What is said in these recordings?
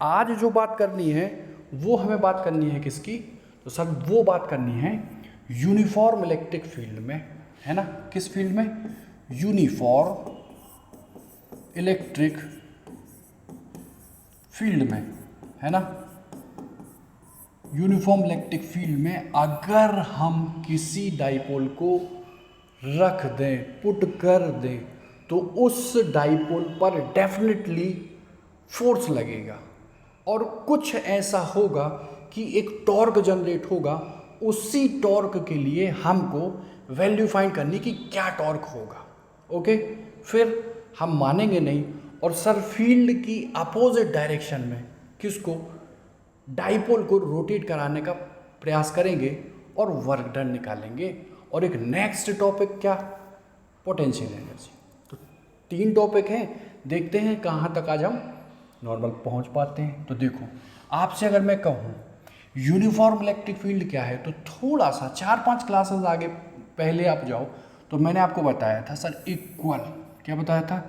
आज जो बात करनी है वो हमें बात करनी है किसकी, तो सर वो बात करनी है यूनिफॉर्म इलेक्ट्रिक फील्ड में, है ना। किस फील्ड में? यूनिफॉर्म इलेक्ट्रिक फील्ड में, है ना। यूनिफॉर्म इलेक्ट्रिक फील्ड में अगर हम किसी डाइपोल को रख दें, पुट कर दें, तो उस डाइपोल पर डेफिनेटली फोर्स लगेगा और कुछ ऐसा होगा कि एक टॉर्क जनरेट होगा। उसी टॉर्क के लिए हमको वैल्यू फाइंड करनी कि क्या टॉर्क होगा। ओके, फिर हम मानेंगे नहीं और सर फील्ड की अपोजिट डायरेक्शन में किसको, डाइपोल को रोटेट कराने का प्रयास करेंगे और वर्क डन निकालेंगे। और एक नेक्स्ट टॉपिक क्या, पोटेंशियल एनर्जी। तो 3 टॉपिक हैं, देखते हैं कहाँ तक आज हम नॉर्मल पहुँच पाते हैं। तो देखो, आपसे अगर मैं कहूँ यूनिफॉर्म इलेक्ट्रिक फील्ड क्या है, तो थोड़ा सा 4-5 क्लासेस आगे पहले आप जाओ तो मैंने आपको बताया था सर इक्वल, क्या बताया था,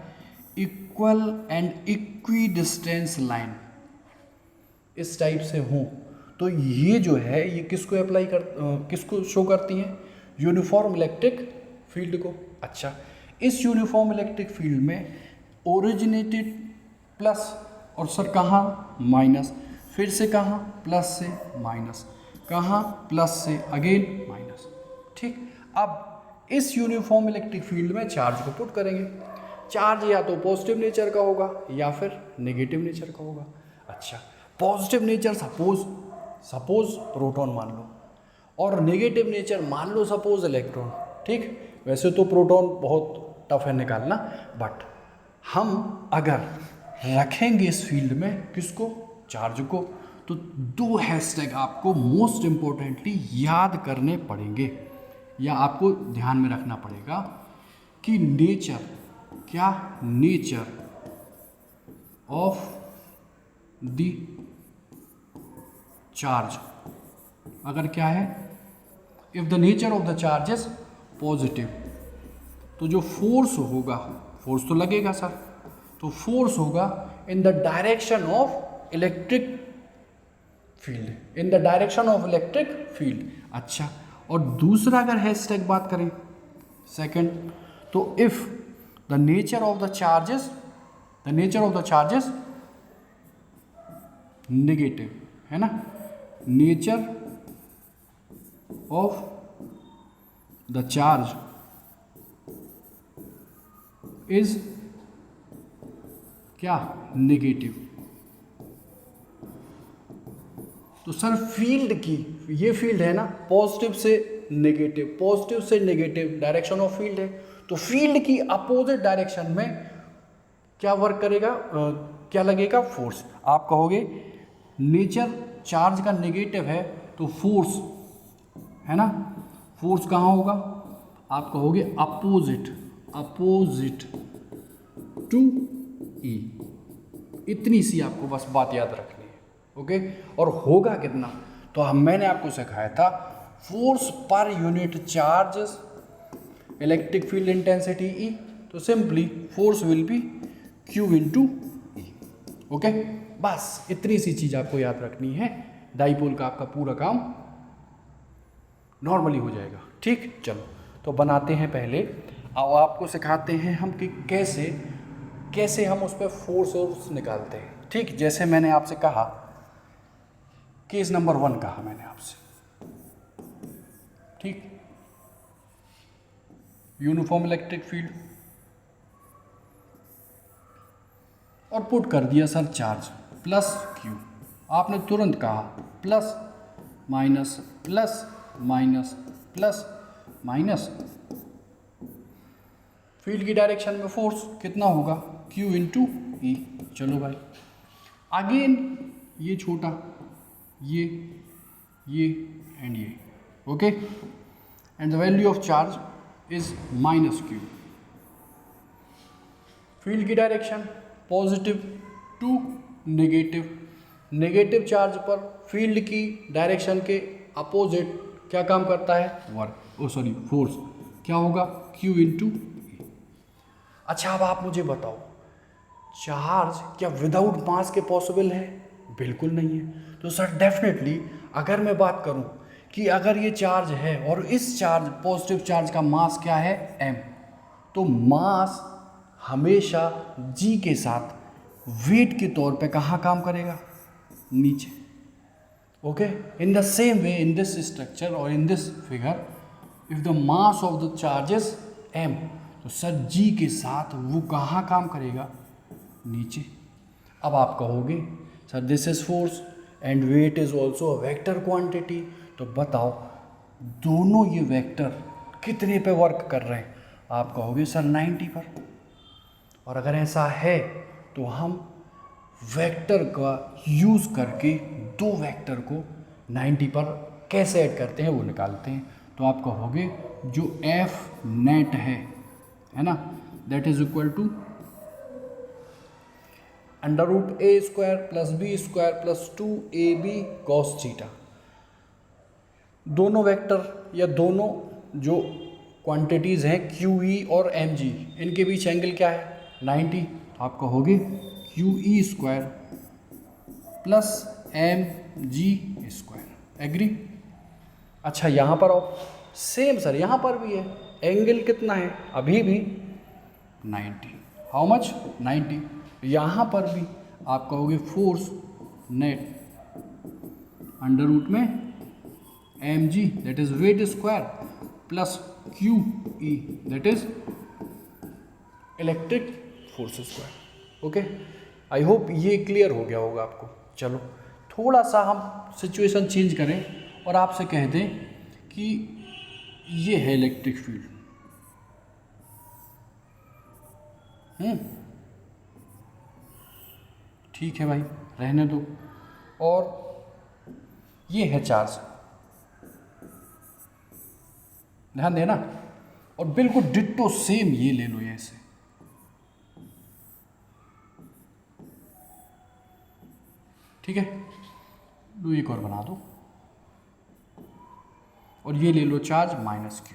equal and equi distance line इस टाइप से हों तो ये जो है ये किसको अप्लाई कर, किसको शो करती हैं, यूनिफॉर्म इलेक्ट्रिक फील्ड को। अच्छा, इस यूनिफॉर्म इलेक्ट्रिक फील्ड में ओरिजिनेटेड प्लस और सर कहाँ माइनस, फिर से कहाँ प्लस से माइनस, कहाँ प्लस से अगेन माइनस। ठीक, अब इस यूनिफॉर्म इलेक्ट्रिक फील्ड में चार्ज को पुट करेंगे। चार्ज या तो पॉजिटिव नेचर का होगा या फिर नेगेटिव नेचर का होगा। अच्छा, पॉजिटिव नेचर सपोज प्रोटॉन मान लो और नेगेटिव नेचर मान लो सपोज इलेक्ट्रॉन। ठीक, वैसे तो प्रोटॉन बहुत टफ है निकालना, बट हम अगर रखेंगे इस फील्ड में किसको, चार्ज को, तो 2 हैशटैग आपको मोस्ट इम्पोर्टेंटली याद करने पड़ेंगे या आपको ध्यान में रखना पड़ेगा कि नेचर, क्या, नेचर ऑफ द चार्ज अगर क्या है, if the nature of the charge is positive, तो जो फोर्स होगा, फोर्स तो लगेगा सर, तो फोर्स होगा in the direction of electric field, in the direction of electric field. अच्छा, और दूसरा अगर हैशटैग बात करें सेकंड, तो if the nature of the charges, the nature of the charges negative, है ना, nature of the charge is क्या, नेगेटिव। तो सर फील्ड की, ये फील्ड है ना, पॉजिटिव से नेगेटिव, पॉजिटिव से नेगेटिव डायरेक्शन ऑफ फील्ड है, तो फील्ड की अपोजिट डायरेक्शन में क्या वर्क करेगा, क्या लगेगा, फोर्स। आप कहोगे नेचर चार्ज का नेगेटिव है तो फोर्स, है ना, फोर्स कहाँ होगा, आप कहोगे अपोजिट, अपोजिट टू ई। इतनी सी आपको बस बात याद रखनी है। ओके, और होगा कितना, तो मैंने आपको सिखाया था फोर्स पर unit charge electric field intensity E, तो simply force will be q into E. Okay, बस इतनी सी चीज़ आपको याद रखनी है, डाइपोल का आपका पूरा काम नॉर्मली हो जाएगा। ठीक, चलो तो बनाते हैं पहले, अब आपको सिखाते हैं हम कि कैसे कैसे हम उस पर फोर्स निकालते हैं। ठीक, जैसे मैंने आपसे कहा, केस नंबर 1 कहा मैंने आपसे, ठीक, यूनिफॉर्म इलेक्ट्रिक फील्ड और पुट कर दिया सर चार्ज प्लस क्यू। आपने तुरंत कहा plus minus plus minus plus minus, field की डायरेक्शन में फोर्स कितना होगा, क्यू इंटू ई। चलो भाई, अगेन ये छोटा, ये एंड ये, okay, and the value of charge is minus q. Field की direction positive to negative, negative charge पर फील्ड की डायरेक्शन के अपोजिट क्या काम करता है, वर्क, ओ सॉरी फोर्स, क्या होगा, क्यू इंटू ई। अच्छा, अब आप मुझे बताओ, चार्ज क्या विदाउट मास के पॉसिबल है, बिल्कुल नहीं है। तो सर डेफिनेटली अगर मैं बात करूं कि अगर ये चार्ज है और इस चार्ज पॉजिटिव चार्ज का मास क्या है m, तो मास हमेशा g के साथ वेट के तौर पे कहाँ काम करेगा, नीचे। Okay, in the same way in this structure और in this figure if the mass of the charge is m, तो सर g के साथ वो कहाँ काम करेगा, नीचे। अब आप कहोगे sir this is force and weight is also a vector quantity, तो बताओ दोनों ये वेक्टर कितने पे वर्क कर रहे हैं। आप कहोगे सर 90 पर। और अगर ऐसा है तो हम वेक्टर का यूज़ करके दो वेक्टर को 90 पर कैसे ऐड करते हैं वो निकालते हैं। तो आप कहोगे जो एफ नेट है ना, that is equal to under root A square plus B square plus 2ab cos theta. दोनों वेक्टर या दोनों जो क्वांटिटीज़ हैं QE और mg, इनके बीच एंगल क्या है 90। तो आप कहोगे QE square plus mg square. Agree. अच्छा यहाँ पर आओ, सेम सर यहाँ पर भी है, एंगल कितना है अभी भी 90। How much 90। यहाँ पर भी आप कहोगे फोर्स नेट अंडर रूट में mg that is weight square plus QE that is electric force square. Okay, I hope ये क्लियर हो गया होगा आपको। चलो थोड़ा सा हम सिचुएशन चेंज करें और आपसे कह दें कि ये है इलेक्ट्रिक फील्ड, ठीक है भाई रहने दो, और ये है चार्ज, ध्यान देना, और बिल्कुल डिट्टो सेम ये ले लो ऐसे, ठीक है। लो एक और बना दो, और ये ले लो चार्ज -q।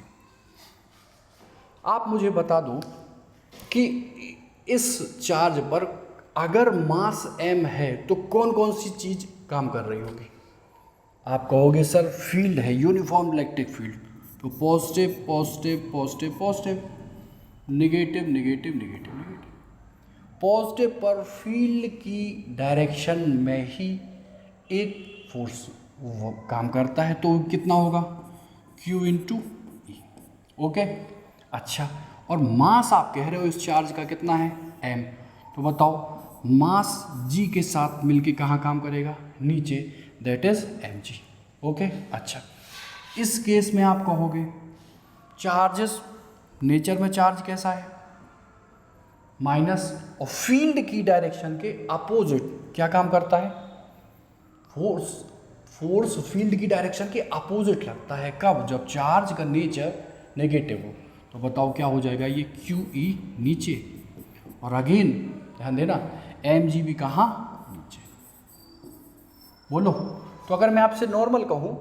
आप मुझे बता दो कि इस चार्ज पर अगर मास m है तो कौन कौन सी चीज़ काम कर रही होगी। आप कहोगे सर फील्ड है, यूनिफॉर्म इलेक्ट्रिक फील्ड, तो positive positive positive positive, negative negative negative negative. Positive पर फील्ड की डायरेक्शन में ही एक फोर्स वो काम करता है, तो कितना होगा Q इंटू E। ओके, अच्छा, और मास आप कह रहे हो इस चार्ज का कितना है m, तो बताओ मास g के साथ मिलके कहाँ काम करेगा, नीचे, दैट इज mg। ओके, अच्छा, इस केस में आप कहोगे चार्जेस, नेचर में चार्ज कैसा है माइनस, और फील्ड की डायरेक्शन के अपोजिट क्या काम करता है, फोर्स। फोर्स फील्ड की डायरेक्शन के अपोजिट लगता है, कब, जब चार्ज का नेचर नेगेटिव हो। तो बताओ क्या हो जाएगा, ये QE नीचे, और अगेन ध्यान देना mg भी कहाँ, नीचे। बोलो, तो अगर मैं आपसे नॉर्मल कहूँ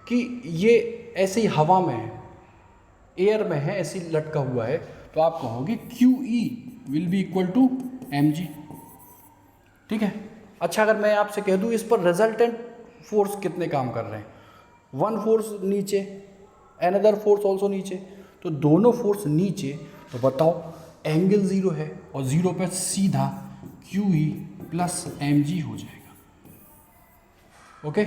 कि ये ऐसे ही हवा में है, एयर में है, ऐसे ही लटका हुआ है, तो आप कहोगे QE will be equal to mg, ठीक है। अच्छा, अगर मैं आपसे कह दूँ इस पर रिजल्टेंट फोर्स कितने काम कर रहे हैं, वन फोर्स नीचे, अनदर फोर्स ऑल्सो नीचे, तो दोनों फोर्स नीचे, तो बताओ एंगल 0 है, और 0 पर सीधा QE प्लस mg हो जाएगा। ओके,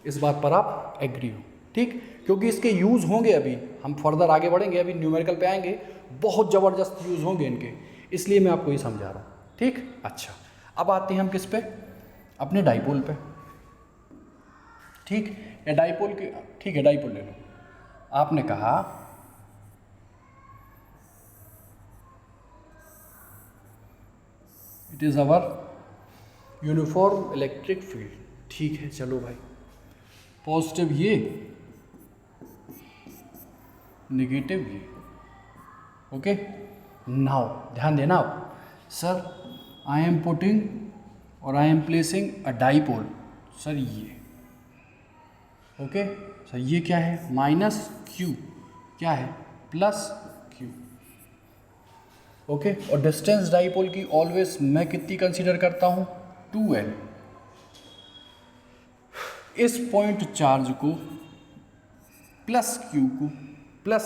इस बात पर आप एग्री हो, ठीक, क्योंकि इसके यूज़ होंगे, अभी हम फर्दर आगे बढ़ेंगे, अभी न्यूमेरिकल पे आएंगे, बहुत ज़बरदस्त यूज़ होंगे इनके, इसलिए मैं आपको ये समझा रहा हूँ, ठीक। अच्छा, अब आते हैं हम किस पे, अपने डाइपोल पे, ठीक, या डाइपोल के, ठीक है डाइपोल ले लो। आपने कहा it is our uniform electric field, ठीक है, चलो भाई, पॉजिटिव ये, नेगेटिव ये। ओके, नाउ ध्यान देना आप, सर आई एम पुटिंग और I am placing a dipole, sir ये, ओके, सर ये क्या है -q, क्या है +q। ओके, और डिस्टेंस डाइपोल की ऑलवेज मैं कितनी कंसीडर करता हूँ 2l, इस पॉइंट चार्ज को प्लस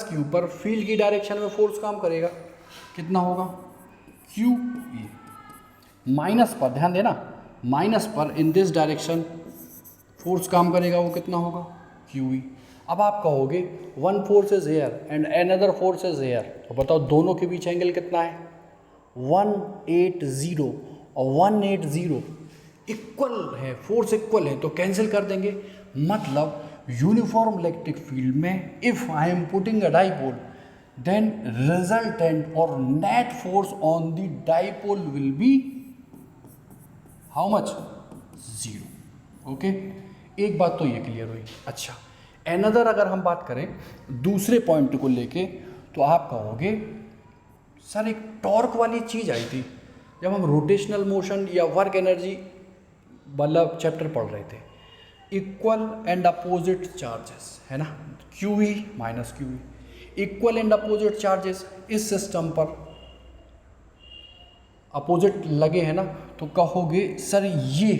क्यू पर फील्ड की डायरेक्शन में फोर्स काम करेगा, कितना होगा क्यू ई। माइनस पर ध्यान देना, माइनस पर इन दिस डायरेक्शन फोर्स काम करेगा, वो कितना होगा क्यू ई। अब आप कहोगे one force is here and another force is here, तो बताओ दोनों के बीच एंगल कितना है 180 और 180 इक्वल है, फोर्स इक्वल है, तो कैंसिल कर देंगे। मतलब यूनिफॉर्म इलेक्ट्रिक फील्ड में if I am putting a dipole then resultant और net force on the dipole will be how much 0। Okay, एक बात तो ये क्लियर हुई। अच्छा, एनदर अगर हम बात करें दूसरे पॉइंट को लेके, तो आप कहोगे सर एक टॉर्क वाली चीज़ आई थी जब हम रोटेशनल मोशन या वर्क एनर्जी वाला चैप्टर पढ़ रहे थे, इक्वल एंड अपोजिट चार्जेस है ना, Q E minus Q E, equal and opposite charges इस सिस्टम पर अपोजिट लगे हैं ना, तो कहोगे सर ये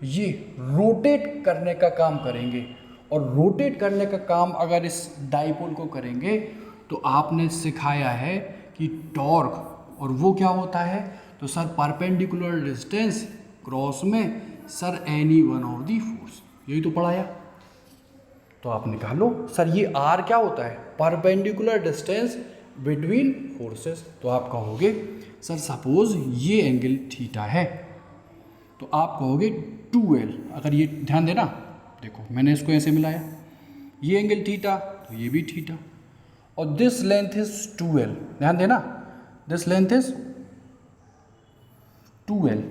रोटेट करने का काम करेंगे, और रोटेट करने का काम अगर इस डाइपोल को करेंगे तो आपने सिखाया है कि टॉर्क और वो क्या होता है, तो सर परपेंडिकुलर डिस्टेंस क्रॉस में sir any one of the force, यही तो पढ़ाया। तो आप निकालो सर ये आर क्या होता है, परपेंडिकुलर डिस्टेंस बिटवीन फोर्सेस। तो आप कहोगे सर सपोज ये एंगल थीटा है, तो आप कहोगे 2L, अगर ये ध्यान देना, देखो मैंने इसको ऐसे मिलाया, ये एंगल थीटा तो ये भी थीटा, और दिस लेंथ इज 2L, ध्यान देना दिस लेंथ इज 2L,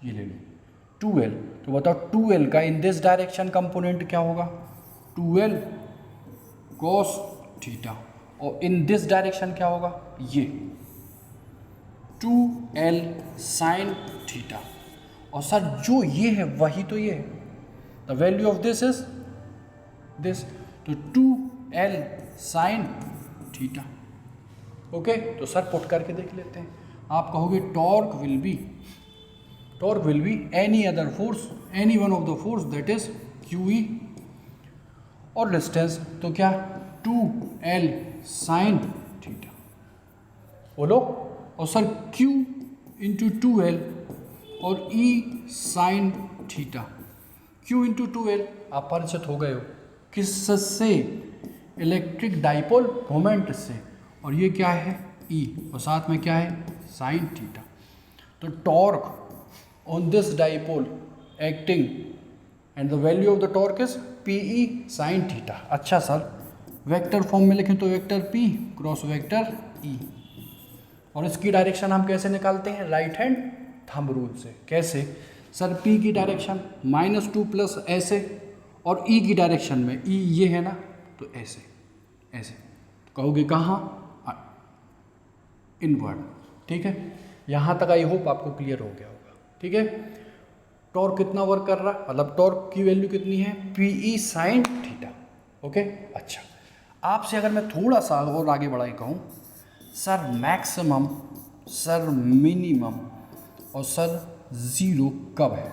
ये ले लो 2L, तो बताओ 2L का इन दिस डायरेक्शन कंपोनेंट क्या होगा 2L cos थीटा, और इन दिस डायरेक्शन क्या होगा ये 2L sin थीटा, और सर जो ये है वही तो ये है, the value of this is this, तो 2L sin थीटा। ओके, तो सर पुट करके देख लेते हैं। आप कहोगे torque will be any other force, any one of the force that is Q E, और डिस्टेंस तो क्या 2L sin थीटा, बोलो, और सर Q इंटू 2L और E sin theta, Q into 2L आप परिचित हो गए हो किससे, इलेक्ट्रिक डाइपोल मोमेंट से, और ये क्या है E, और साथ में क्या है sin थीटा। तो torque on this dipole acting and the value of the torque is PE sin theta. अच्छा सर वेक्टर फॉर्म में लिखें तो vector P cross vector E, और इसकी डायरेक्शन हम कैसे निकालते हैं, राइट हैंड थंब रूल से। कैसे सर, P की डायरेक्शन -2 प्लस ऐसे, और E की डायरेक्शन में E ये है ना, तो ऐसे ऐसे कहोगे कहाँ इनवर्ड। ठीक है, यहाँ तक आई होप आपको क्लियर हो गया होगा। ठीक है, टॉर्क कितना वर्क कर रहा, मतलब टॉर्क की वैल्यू कितनी है PE sin थीटा। ओके, अच्छा आपसे अगर मैं थोड़ा सा और आगे बढ़ाई कहूँ, सर मैक्सिमम, सर मिनिमम और सर ज़ीरो कब है,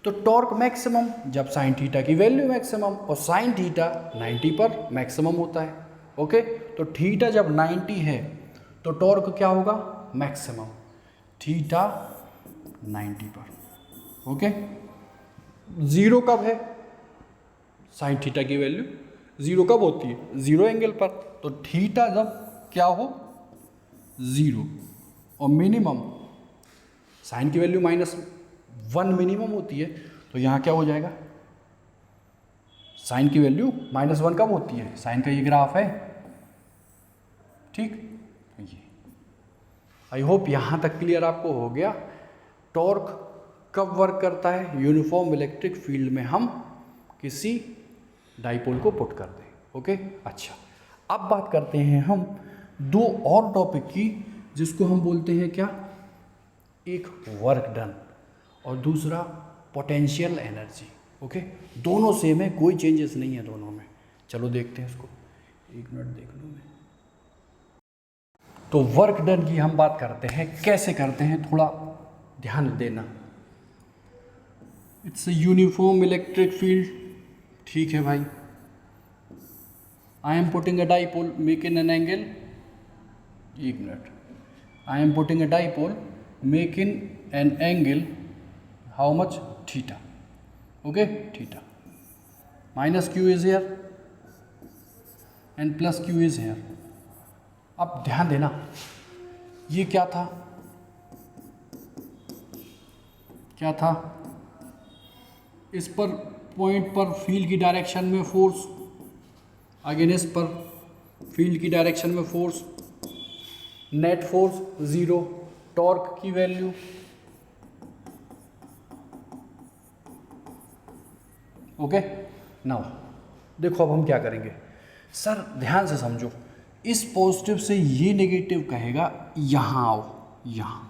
तो टॉर्क मैक्सिमम जब साइन थीटा की वैल्यू मैक्सिमम, और साइन थीटा 90 पर मैक्सिमम होता है। ओके, तो थीटा जब 90 है तो टॉर्क क्या होगा मैक्सिमम, थीटा 90 पर। ओके, ज़ीरो कब है, साइन थीटा की वैल्यू ज़ीरो कब होती है, ज़ीरो एंगल पर, तो थीटा जब क्या हो 0, और मिनिमम साइन की वैल्यू -1 मिनिमम होती है, तो यहाँ क्या हो जाएगा, साइन की वैल्यू -1 कब होती है, साइन का ये ग्राफ है। ठीक, ये आई होप यहाँ तक क्लियर आपको हो गया। टॉर्क कब वर्क करता है, यूनिफॉर्म इलेक्ट्रिक फील्ड में हम किसी डाइपोल को पुट कर दें। ओके, अच्छा अब बात करते हैं हम दो और टॉपिक की, जिसको हम बोलते हैं क्या, एक वर्क डन और दूसरा पोटेंशियल एनर्जी। ओके, दोनों सेम है, कोई चेंजेस नहीं है दोनों में। चलो देखते हैं इसको, एक मिनट देख लूँ मैं। तो वर्क डन की हम बात करते हैं, कैसे करते हैं थोड़ा ध्यान देना। It's a uniform electric field. ठीक है भाई। I am putting a dipole make in an angle, एक मिनट, I am putting a dipole make in an angle how much, theta, okay, theta, minus q is here and plus q is here. अब ध्यान देना, ये क्या था, क्या था, इस पर पॉइंट पर फील्ड की डायरेक्शन में फोर्स, अगेंस्ट पर फील्ड की डायरेक्शन में फोर्स, नेट फोर्स 0, टॉर्क की वैल्यू ओके। नाउ देखो अब हम क्या करेंगे, सर ध्यान से समझो, इस पॉजिटिव से ये नेगेटिव कहेगा यहाँ आओ, यहाँ,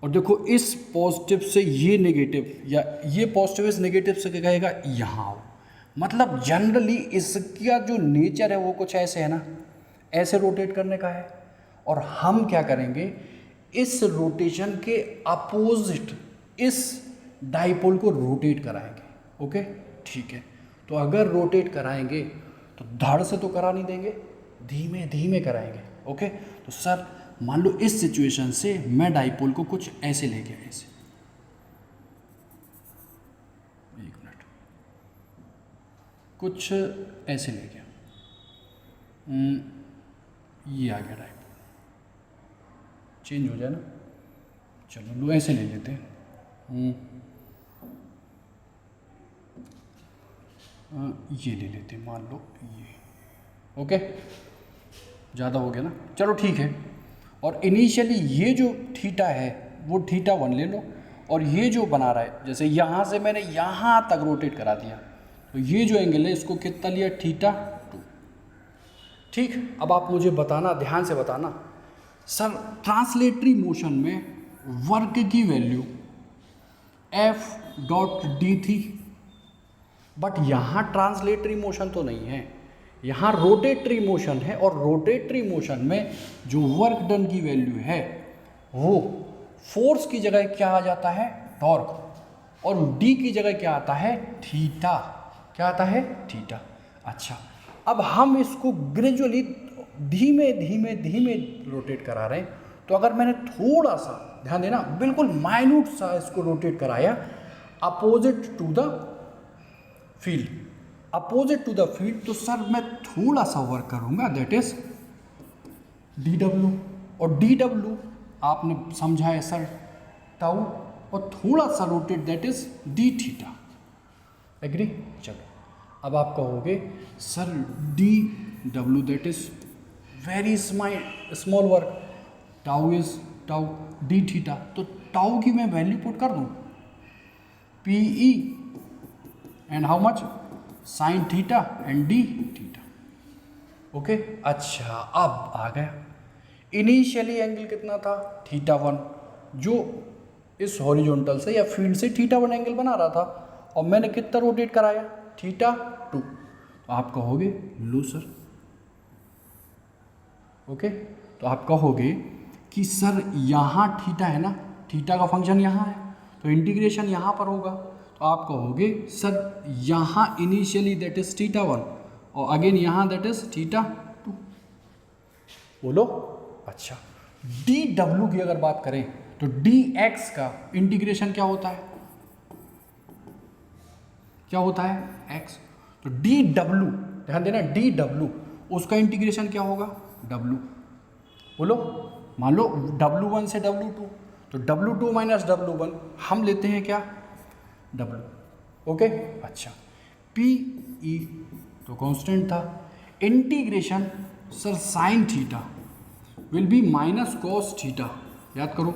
और देखो इस पॉजिटिव से ये नेगेटिव, या ये पॉजिटिव इस नेगेटिव से क्या कहेगा, यहाँ आओ। मतलब जनरली इसका जो नेचर है वो कुछ ऐसे है ना, ऐसे रोटेट करने का है, और हम क्या करेंगे, इस रोटेशन के अपोजिट इस डाइपोल को रोटेट कराएंगे। ओके ठीक है, तो अगर रोटेट कराएंगे तो धड़ से तो करा नहीं देंगे, धीमे धीमे कराएंगे। ओके, तो सर मान लो इस सिचुएशन से मैं डाइपोल को कुछ ऐसे ले गया, ऐसे, एक मिनट, कुछ ऐसे ले गया, ये आ गया डाइपोल, चेंज हो जाए ना, चलो लो ऐसे ले लेते हैं, ये ले लेते हैं, मान लो ये, ओके, ज़्यादा हो गया ना, चलो ठीक है। और इनिशियली ये जो थीटा है वो थीटा 1 ले लो, और ये जो बना रहा है, जैसे यहाँ से मैंने यहाँ तक रोटेट करा दिया, तो ये जो एंगल है इसको कितना लिया, थीटा 2। ठीक, अब आप मुझे बताना, ध्यान से बताना, सर ट्रांसलेटरी मोशन में वर्क की वैल्यू F.d थी, बट यहाँ ट्रांसलेटरी मोशन तो नहीं है, यहाँ रोटेटरी मोशन है, और रोटेटरी मोशन में जो वर्क डन की वैल्यू है वो फोर्स की जगह क्या आ जाता है, टॉर्क, और d की जगह क्या आता है, थीटा, क्या आता है, थीटा। अच्छा, अब हम इसको ग्रेजुअली धीमे धीमे धीमे रोटेट करा रहे हैं, तो अगर मैंने थोड़ा सा, ध्यान देना, बिल्कुल माइन्यूट सा इसको रोटेट कराया opposite to the field, opposite to the field, तो सर मैं थोड़ा सा वर्क करूंगा, दैट इज dw, और dw आपने समझा है सर टाउ, और थोड़ा सा rotate, that is d theta, agree. चलो अब आप कहोगे sir dw that is very small work, tau is tau, d theta, तो टाउ की मैं वैल्यू पुट कर दूं, PE and how much, sine theta and D theta. Okay, अच्छा अब आ गया, इनिशियली एंगल कितना था, थीटा 1, जो इस हॉरिजॉन्टल से या फील्ड से थीटा 1 एंगल बना रहा था, और मैंने कितना रोटेट कराया, थीटा 2, तो आप कहोगे लो सर, ओके, तो आप कहोगे कि सर यहाँ थीटा है ना, थीटा का फंक्शन यहाँ है, तो इंटीग्रेशन यहाँ पर होगा, तो आप कहोगे सर यहाँ इनिशियली दैट इज थीटा 1, और अगेन यहाँ दैट इज थीटा 2, बोलो। अच्छा, dw की अगर बात करें तो dx का इंटीग्रेशन क्या होता है, क्या होता है, x, तो dw, ध्यान देना, dw उसका इंटीग्रेशन क्या होगा, w, बोलो। मान लो w1 से w2, तो w2 माइनस w1 हम लेते हैं क्या, w, ओके। अच्छा, PE तो कांस्टेंट था, integration sir sine theta will be minus cos theta, याद करो,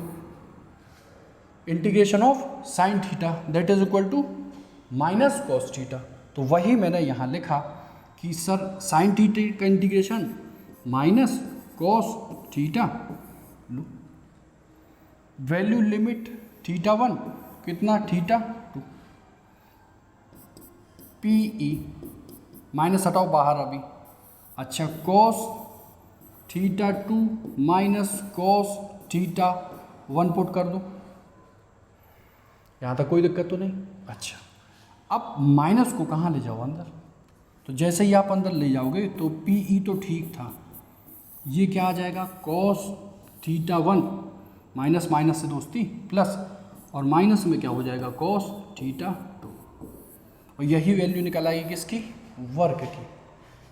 integration of sine theta that is equal to minus cos theta, तो वही मैंने यहाँ लिखा कि सर साइन थीटा का integration minus cos theta, low value limit theta 1 कितना, थीटा 2, PE माइनस हटाओ बाहर अभी, अच्छा cos theta 2 minus cos theta 1 put कर दो, यहाँ तक कोई दिक्कत तो नहीं। अच्छा, अब माइनस को कहाँ ले जाओ, अंदर। तो जैसे ही आप अंदर ले जाओगे तो पी ई तो ठीक था, ये क्या आ जाएगा कॉस थीटा 1 माइनस माइनस से दोस्ती प्लस, और माइनस में क्या हो जाएगा कॉस थीटा 2, और यही वैल्यू निकल आएगी किसकी, वर्क की।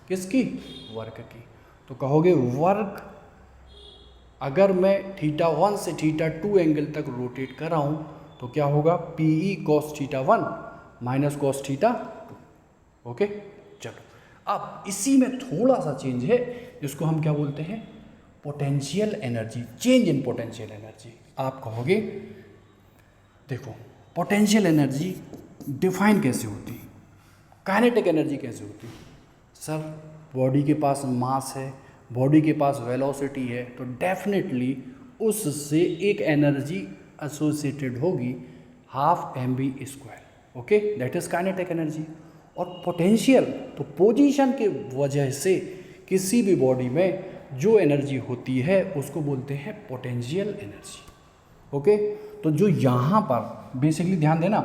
किसकी, वर्क की। तो कहोगे वर्क अगर मैं थीटा 1 से थीटा 2 एंगल तक रोटेट कर रहा हूँ तो क्या होगा, P E cos theta 1 minus cos theta 2। Okay, चलो अब इसी में थोड़ा सा चेंज है जिसको हम क्या बोलते हैं, potential energy, change in potential energy. आप कहोगे देखो पोटेंशियल एनर्जी डिफाइन कैसे होती है, काइनेटिक एनर्जी कैसे होती है। सर बॉडी के पास मास है, बॉडी के पास वेलोसिटी है, तो डेफिनेटली उससे एक एनर्जी एसोसिएटेड होगी half mv²। Okay, that is kinetic energy. और पोटेंशियल तो पोजीशन के वजह से किसी भी बॉडी में जो एनर्जी होती है उसको बोलते हैं पोटेंशियल एनर्जी। ओके, तो जो यहाँ पर बेसिकली ध्यान देना,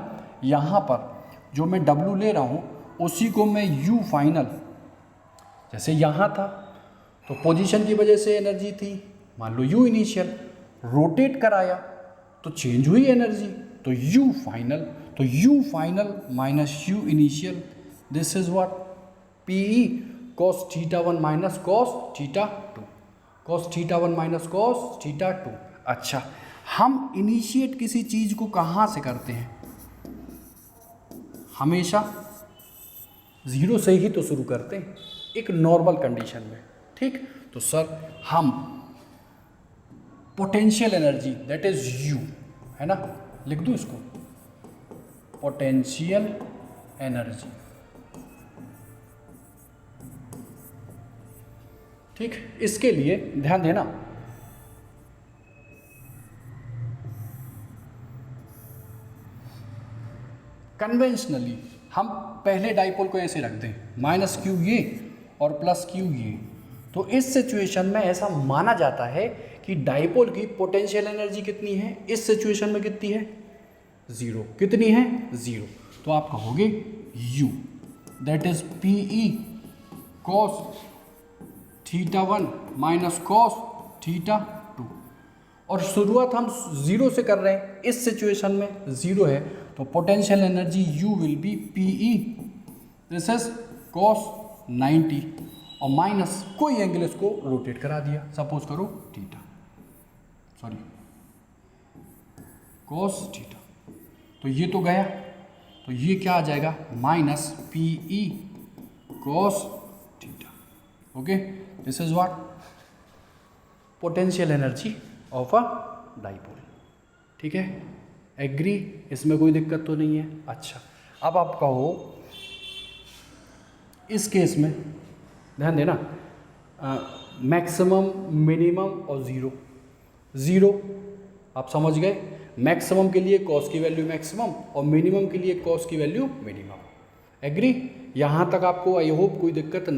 यहाँ पर जो मैं W ले रहा हूँ उसी को मैं U फाइनल, जैसे यहाँ था तो पोजीशन की वजह से एनर्जी थी, मान लो U इनिशियल, रोटेट कराया तो चेंज हुई एनर्जी, तो U फाइनल, तो U final minus U initial, this is what PE cos theta 1 minus cos theta 2, cos theta 1 minus cos theta 2। अच्छा, हम इनिशिएट किसी चीज़ को कहाँ से करते हैं, हमेशा ज़ीरो से ही तो शुरू करते हैं एक नॉर्मल कंडीशन में। ठीक, तो सर हम potential energy that is U है ना, लिख दूँ इसको, पोटेंशियल एनर्जी। ठीक, इसके लिए ध्यान देना, कन्वेंशनली हम पहले डाइपोल को ऐसे रखते हैं, माइनस क्यू ये और प्लस क्यू ये। तो इस सिचुएशन में ऐसा माना जाता है कि डाइपोल की पोटेंशियल एनर्जी कितनी है, इस सिचुएशन में कितनी है, ज़ीरो। कितनी है, ज़ीरो। तो आप कहोगे U that is P E cos theta 1 minus cos theta 2, और शुरुआत हम ज़ीरो से कर रहे हैं, इस सिचुएशन में ज़ीरो है, तो potential energy U will be P E this is cos 90 और माइनस कोई एंगल इसको रोटेट करा दिया, सपोज करो थीटा, सॉरी कॉस थीटा, तो ये तो गया, तो ये क्या आ जाएगा minus P E cos theta. Okay, this is what potential energy of a dipole. ठीक है, एग्री, इसमें कोई दिक्कत तो नहीं है। अच्छा, अब आप कहो इस केस में ध्यान देना, मैक्सिमम मिनिमम और ज़ीरो, ज़ीरो आप समझ गए, मैक्सिमम के लिए कॉस की वैल्यू मैक्सिमम और मिनिमम के लिए कॉस की वैल्यू मिनिमम। एग्री, यहाँ तक आपको आई होप कोई दिक्कत नहीं।